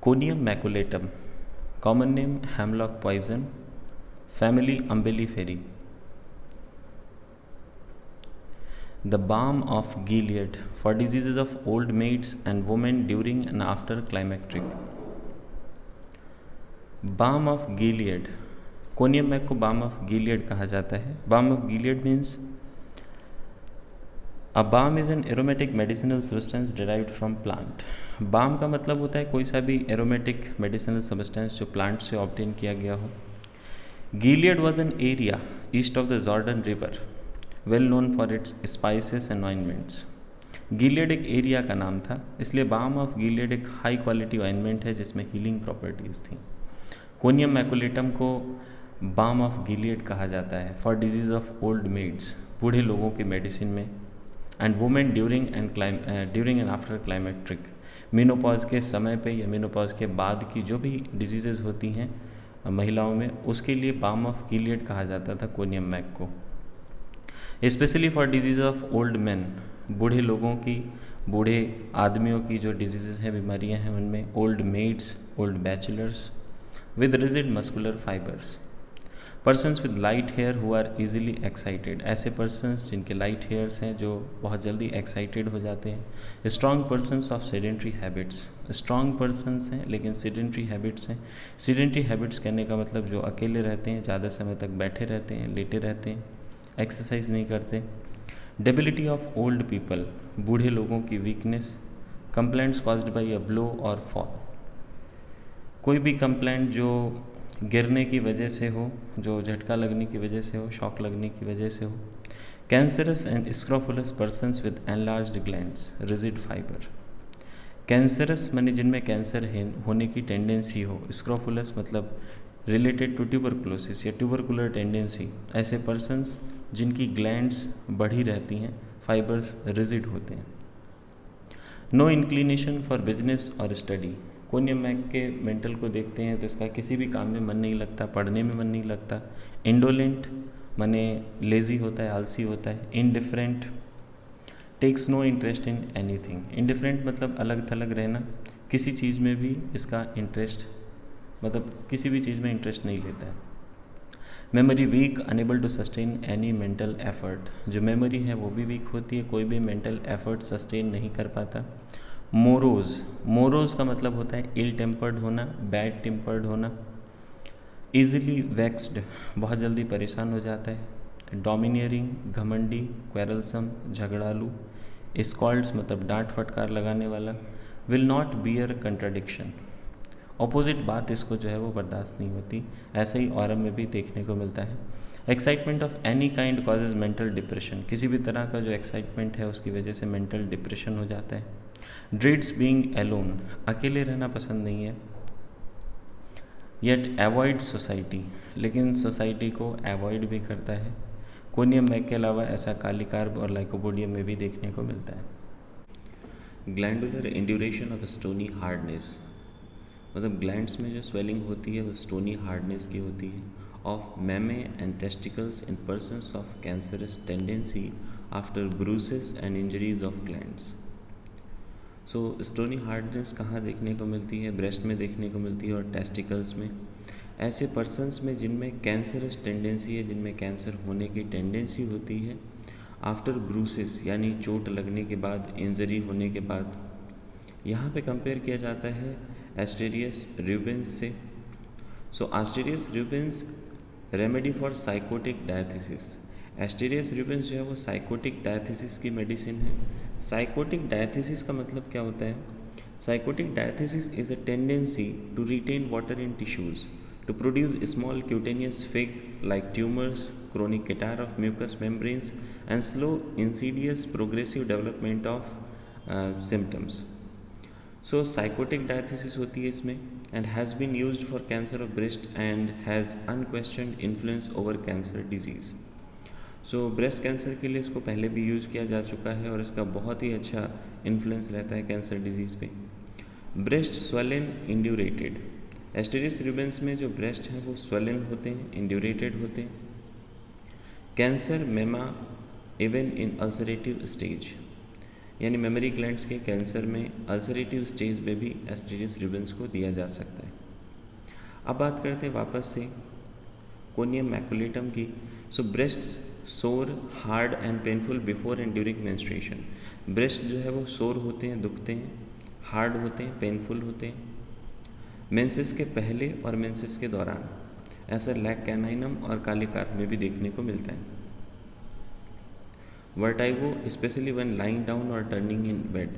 Conium maculatum, common name hemlock poison, family Umbelliferae. The balm of Gilead for diseases of old maids and women during and after climacteric. Balm of Gilead, conium mac को balm of Gilead कहा जाता है. Balm of Gilead means a balm is an aromatic medicinal substance derived from plant. Balm का मतलब होता है कोई सा भी एरोमेटिक मेडिसिनल सब्सटेंस जो प्लांट से ऑब्टेन किया गया हो. Gilead was an area east of the Jordan river well known for its spices and ointments. Gilead एक एरिया का नाम था, इसलिए बाम ऑफ गिलियड एक हाई क्वालिटी ऑइंटमेंट है जिसमें हीलिंग प्रॉपर्टीज़ थी. कोनियम मैकुलेटम को बाम ऑफ गिलियड कहा जाता है for disease of old maids, बूढ़े लोगों की मेडिसिन में, and women during and after climacteric, menopause के समय पे या मीनोपॉज के बाद की जो भी डिजीज़ेज होती हैं महिलाओं में, उसके लिए बाम ऑफ गिलियड कहा जाता था कोनियम मैक को. Specially for disease of old man, बूढ़े लोगों की, बूढ़े आदमियों की जो डिजीज़ हैं, बीमारियां हैं, उनमें old maids, old bachelors with rigid muscular fibers, persons with light hair who are easily excited, ऐसे persons जिनके light hairs हैं जो बहुत जल्दी excited हो जाते हैं. strong persons of sedentary habits, strong persons हैं लेकिन sedentary habits हैं. sedentary habits कहने का मतलब जो अकेले रहते हैं, ज़्यादा समय तक बैठे रहते हैं, लेटे रहते हैं, एक्सरसाइज नहीं करते. debility of old people, बूढ़े लोगों की weakness, complaints caused by a blow or fall, कोई भी कंप्लेंट जो गिरने की वजह से हो, जो झटका लगने की वजह से हो, शॉक लगने की वजह से हो. Cancerous and scrofulous persons with enlarged glands, rigid fibre. Cancerous माने जिनमें कैंसर होने की टेंडेंसी हो, स्क्रोफुलस मतलब रिलेटेड टू ट्यूबरकुलोसिस या ट्यूबरकुलर टेंडेंसी, ऐसे पर्सन्स जिनकी ग्लैंड्स बढ़ी रहती हैं, फाइबर्स रिजिड होते हैं. नो इंक्लिनेशन फॉर बिजनेस और स्टडी. कोनियम मैक के मेंटल को देखते हैं तो इसका किसी भी काम में मन नहीं लगता, पढ़ने में मन नहीं लगता. इंडोलेंट माने लेज़ी होता है, आलसी होता है. Indifferent, takes no interest in anything. Indifferent मतलब अलग थलग रहना, किसी चीज़ में भी इसका इंटरेस्ट मतलब किसी भी चीज़ में इंटरेस्ट नहीं लेता है. Memory weak, unable to sustain any mental effort. जो मेमोरी है वो भी वीक होती है, कोई भी मेंटल एफर्ट सस्टेन नहीं कर पाता. मोरोज, मोरोज का मतलब होता है इल टेम्पर्ड होना, बैड टेम्पर्ड होना. ईजिली वेक्स्ड, बहुत जल्दी परेशान हो जाता है. डोमिनियरिंग, घमंडी, क्वेरलसम, झगड़ालू. स्कॉल्ड्स मतलब डांट फटकार लगाने वाला. Will not bear contradiction, opposite बात इसको जो है वो बर्दाश्त नहीं होती. ऐसा ही ऑरम में भी देखने को मिलता है. Excitement of any kind causes mental depression, किसी भी तरह का जो एक्साइटमेंट है उसकी वजह से मेंटल डिप्रेशन हो जाता है. ड्रीड्स बीइंग एलोन, अकेले रहना पसंद नहीं है. येट एवॉइड सोसाइटी, लेकिन सोसाइटी को एवॉइड भी करता है. कोनियम मैक के अलावा ऐसा कालीकार्ब और लाइकोपोडियम में भी देखने को मिलता है. Glandular induration of stony hardness, मतलब ग्लैंड्स में जो स्वेलिंग होती है वो स्टोनी हार्डनेस की होती है. Of meme and testicles in persons of cancerous tendency after bruises and injuries of glands. So stony hardness कहाँ देखने को मिलती है? ब्रेस्ट में देखने को मिलती है और टेस्टिकल्स में. ऐसे पर्सन्स में जिनमें कैंसरस टेंडेंसी है, जिनमें कैंसर होने की टेंडेंसी होती है आफ्टर ब्रूसेस यानी चोट लगने के बाद, इंजरी होने के बाद. यहाँ पे कंपेयर किया जाता है एस्टेरियस रूबिन्स से. So asterias rubens remedy for sycotic diathesis. Asterias rubens जो है वो साइकोटिक डायथिसिस की मेडिसिन है. साइकोटिक डायथिसिस का मतलब क्या होता है? Sycotic diathesis is a tendency to retain water in tissues to produce small cutaneous fig like tumours, chronic catarrh of mucous membranes and slow insidious progressive development of symptoms. So psychotic diathesis होती है इसमें and has been used for cancer of breast and has unquestioned influence over cancer disease. So breast cancer के लिए इसको पहले भी use किया जा चुका है और इसका बहुत ही अच्छा इन्फ्लुएंस रहता है कैंसर डिजीज़ पे. Breast swollen indurated. एस्टेरियस रूबिन्स में जो ब्रेस्ट हैं वो swollen होते हैं, indurated होते हैं. कैंसर मेमा इवन इन अल्सरेटिव स्टेज. यानी मेमोरी ग्लैंड्स के कैंसर में अल्सरेटिव स्टेज में भी एस्टेरियस रिबन्स को दिया जा सकता है। अब बात करते हैं वापस से कोनियम मैकुलेटम की। सो ब्रेस्ट सोर hard and painful before and during menstruation. Breast जो है वो सोर होते हैं, दुखते हैं, हार्ड होते हैं, पेनफुल होते हैं मेंसेस के पहले और मेंसेस के दौरान। ऐसा लैक कैनाइनम और काले कार्प में भी देखने को मिलता है। Vertigo specially when lying down और टर्निंग इन बेड।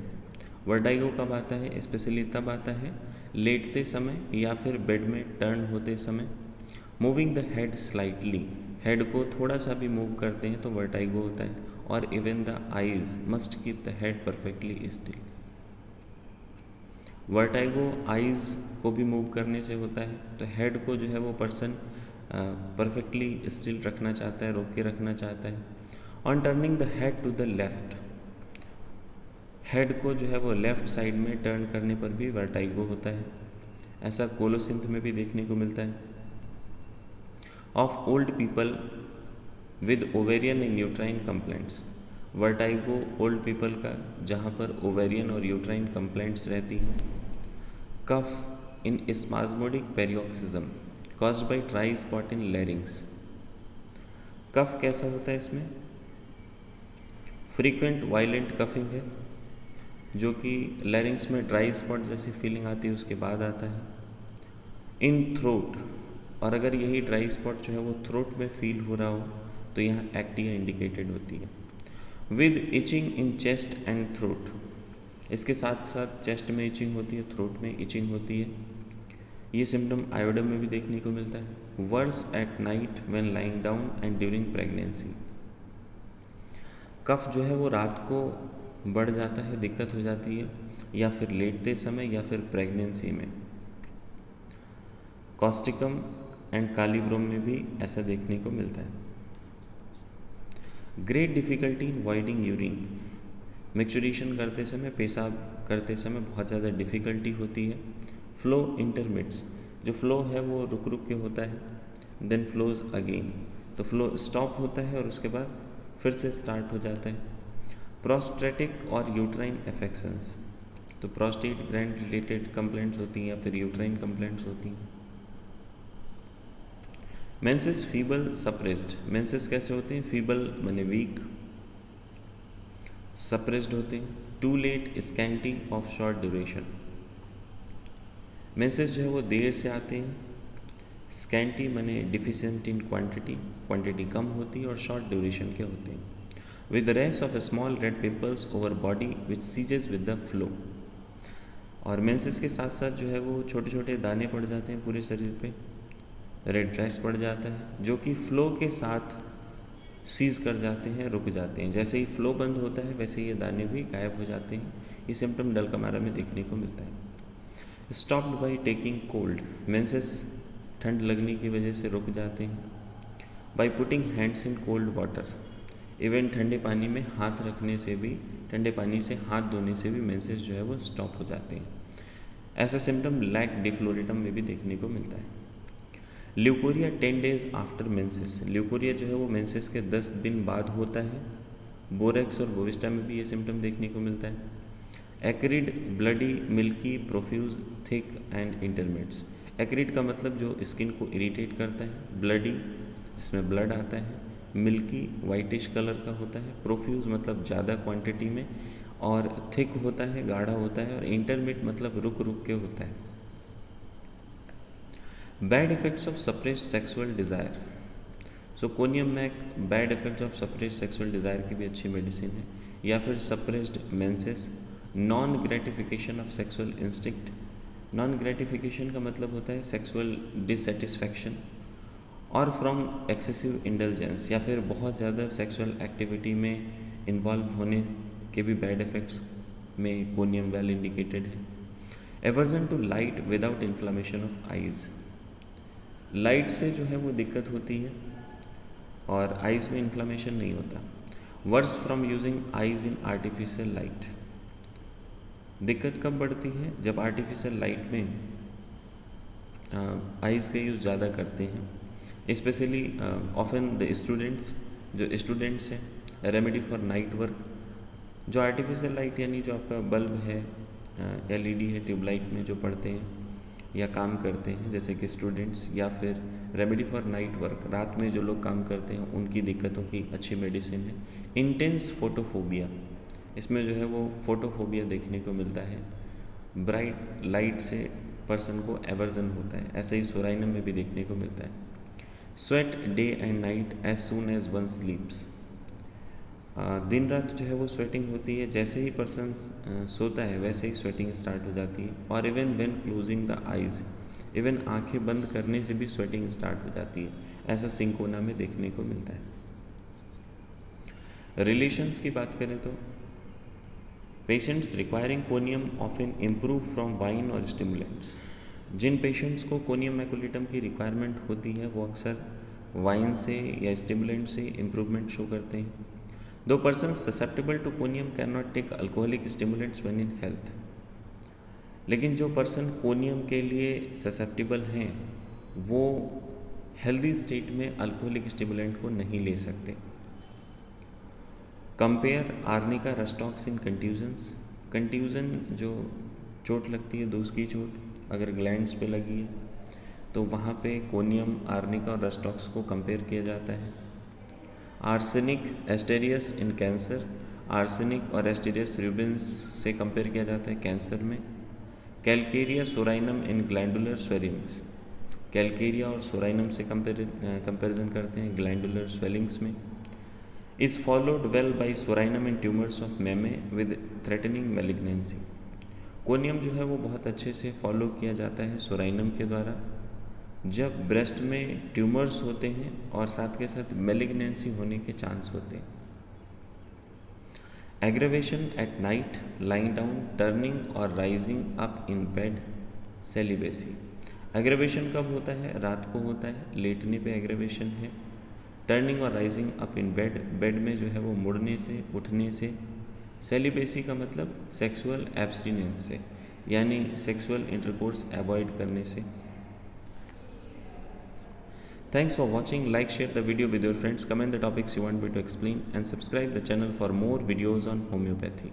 वर्टाइगो कब आता है? स्पेशली तब आता है लेटते समय या फिर बेड में टर्न होते समय। Moving the head slightly, head को थोड़ा सा भी मूव करते हैं तो वर्टाइगो होता है। और even the eyes must keep the head perfectly still. Vertigo eyes को भी मूव करने से होता है, तो हेड को जो है वो पर्सन परफेक्टली स्टिल रखना चाहता है, रोक के रखना चाहता है। On turning the head to the left, head को जो है वो लेफ्ट साइड में टर्न करने पर भी वर्टाइगो होता है। ऐसा कोलोसिंथ में भी देखने को मिलता है। Of old people with ovarian and uterine complaints. Vertigo old people का जहाँ पर ओवेरियन और यूट्राइन कंप्लेंट्स रहती हैं। Cough in spasmodic paroxysm caused by dry spot in larynx. Cough कैसा होता है इसमें? फ्रीक्वेंट वायलेंट कफिंग है जो कि लैरिंग्स में ड्राई स्पॉट जैसी फीलिंग आती है उसके बाद आता है। इन थ्रोट, और अगर यही ड्राई स्पॉट जो है वो थ्रोट में फील हो रहा हो तो यहाँ एक्टिया इंडिकेटेड होती है। With itching in chest and throat, इसके साथ साथ चेस्ट में इचिंग होती है, थ्रोट में इचिंग होती है। ये सिम्टम आयोडम में भी देखने को मिलता है। Worse at night when lying down and during pregnancy. Cough जो है वो रात को बढ़ जाता है, दिक्कत हो जाती है, या फिर लेटते समय या फिर प्रेगनेंसी में। कॉस्टिकम एंड कालीब्रोम में भी ऐसा देखने को मिलता है। Great difficulty in voiding urine. Maturation करते समय, पेशाब करते समय बहुत ज़्यादा डिफ़िकल्टी होती है। फ्लो इंटरमिट्स, जो फ्लो है वो रुक रुक के होता है। देन फ्लोज अगेन, तो फ्लो स्टॉप होता है और उसके बाद फिर से स्टार्ट हो जाता है। प्रोस्टेटिक और यूट्राइन अफेक्शंस, तो प्रोस्टेट ग्लैंड रिलेटेड कंप्लेंट्स होती हैं या फिर यूट्राइन कंप्लेंट्स होती हैं। Menses feeble suppressed. मेंसेस कैसे होते हैं? फीबल माने वीक, सप्रेस्ड होते हैं। Too late, scanty, of short duration. Menses जो है वो देर से आते हैं। स्कैंटी माने डिफिशिएंट इन क्वांटिटी, क्वांटिटी कम होती है, और शॉर्ट ड्यूरेशन के होते हैं। With rest of small red pimples over body which ceases with the flow. और मेंसेस के साथ साथ जो है वो छोटे छोटे दाने पड़ जाते हैं पूरे शरीर पे, रेड रैश पड़ जाता है, जो कि फ्लो के साथ सीज कर जाते हैं, रुक जाते हैं। जैसे ही फ्लो बंद होता है वैसे ये दाने भी गायब हो जाते हैं। ये सिम्टम डलकमारा में देखने को मिलता है। Stopped by taking cold, menses ठंड लगने की वजह से रुक जाते हैं। By putting hands in cold water, even ठंडे पानी में हाथ रखने से भी, ठंडे पानी से हाथ धोने से भी मेंसेस जो है वो स्टॉप हो जाते हैं। ऐसा सिम्टम लैक डिफ्लोरिटम में भी देखने को मिलता है। Leucorrhoea 10 days after menses. Leucorrhoea जो है वो मेंसेस के 10 दिन बाद होता है। बोरेक्स और बोविस्टा में भी ये सिम्टम देखने को मिलता है। Acrid, bloody, milky, profuse, thick and intermits. Acrid का मतलब जो स्किन को इरिटेट करता है, ब्लडी जिसमें ब्लड आता है, मिल्की वाइटिश कलर का होता है, प्रोफ्यूज मतलब ज़्यादा क्वांटिटी में, और थिक होता है, गाढ़ा होता है, और इंटरमिट मतलब रुक रुक के होता है। Bad effects of suppressed sexual desire. So conium mac bad effects of suppressed sexual desire की भी अच्छी मेडिसिन है। या फिर suppressed menses, non gratification of sexual instinct. Non gratification का मतलब होता है सेक्सुअल डिससेटिस्फैक्शन, और फ्रॉम एक्सेसिव इंडल्जेंस, या फिर बहुत ज़्यादा सेक्सुअल एक्टिविटी में इन्वॉल्व होने के भी बैड इफेक्ट्स में कोनियम वेल इंडिकेटेड है। Aversion to light without inflammation of eyes. Light से जो है वो दिक्कत होती है और आइज़ में इन्फ्लामेशन नहीं होता। Worse from using eyes in artificial light. दिक्कत कब बढ़ती है? जब आर्टिफिशियल लाइट में आइज़ का यूज़ ज़्यादा करते हैं। स्पेशली ऑफन द स्टूडेंट्स, जो स्टूडेंट्स हैं, रेमेडी फॉर नाइट वर्क, जो आर्टिफिशियल लाइट यानी जो आपका बल्ब है, LED है, ट्यूबलाइट में जो पढ़ते हैं या काम करते हैं, जैसे कि स्टूडेंट्स, या फिर रेमेडी फॉर नाइट वर्क, रात में जो लोग काम करते हैं उनकी दिक्कतों की अच्छी मेडिसिन है। इंटेंस फोटोफोबिया, इसमें जो है वो फोटोफोबिया देखने को मिलता है, ब्राइट लाइट से पर्सन को एवर्जन होता है, ऐसे ही सोराइनम में भी देखने को मिलता है। Sweat day and night as soon as one sleeps, दिन रात जो है वो स्वेटिंग होती है, जैसे ही पर्सन सोता है वैसे ही स्वेटिंग स्टार्ट हो जाती है। और even when closing the eyes, even आंखें बंद करने से भी स्वेटिंग स्टार्ट हो जाती है, ऐसा सिंकोना में देखने को मिलता है। रिलेशंस की बात करें तो patients requiring conium often improve from wine और स्टिमुलेंट्स, जिन पेशेंट्स को कोनियम मैकुलेटम की रिक्वायरमेंट होती है वो अक्सर वाइन से या स्टिमुलेंट से इम्प्रूवमेंट शो करते हैं। Those person susceptible to conium can not take alcoholic stimulants when in health, लेकिन जो पर्सन कोनियम के लिए ससेप्टेबल हैं वो हेल्दी स्टेट में अल्कोहलिक स्टिमुलेंट को नहीं ले सकते। Compare arnica rhus tox in contusions, contusion जो चोट लगती है, दोष की चोट अगर ग्लैंड्स पे लगी है तो वहाँ पे कोनियम, आर्निका और रस्टॉक्स को कंपेयर किया जाता है। आर्सेनिक एस्टेरियस इन कैंसर, आर्सेनिक और एस्टेरियस रूबिन्स से कंपेयर किया जाता है कैंसर में। कैलकेरिया सोराइनम इन ग्लैंडुलर स्वेलिंग्स, कैलकेरिया और सोराइनम से कंपेरिजन करते हैं ग्लैंडुलर स्वेलिंग्स में। Is followed well by psorinum in tumours of meme with threatening malignancy, conium जो है वो बहुत अच्छे से फॉलो किया जाता है सोराइनम के द्वारा जब ब्रेस्ट में ट्यूमर्स होते हैं और साथ के साथ मेलिग्नेंसी होने के चांस होते हैं। Aggravation at night, lying down, turning और rising up in bed, celibacy, aggravation कब होता है? रात को होता है, लेटने पे एग्रेवेशन है। टर्निंग और rising up in bed, bed में जो है वो मुड़ने से, उठने से। सेलिबेसी का मतलब सेक्सुअल एब्सटिनेंस से, यानी सेक्सुअल इंटरकोर्स अवॉइड करने से। Thanks for watching. Like, share the video with your friends, comment the topics you want me to explain, and subscribe the channel for more videos on homeopathy.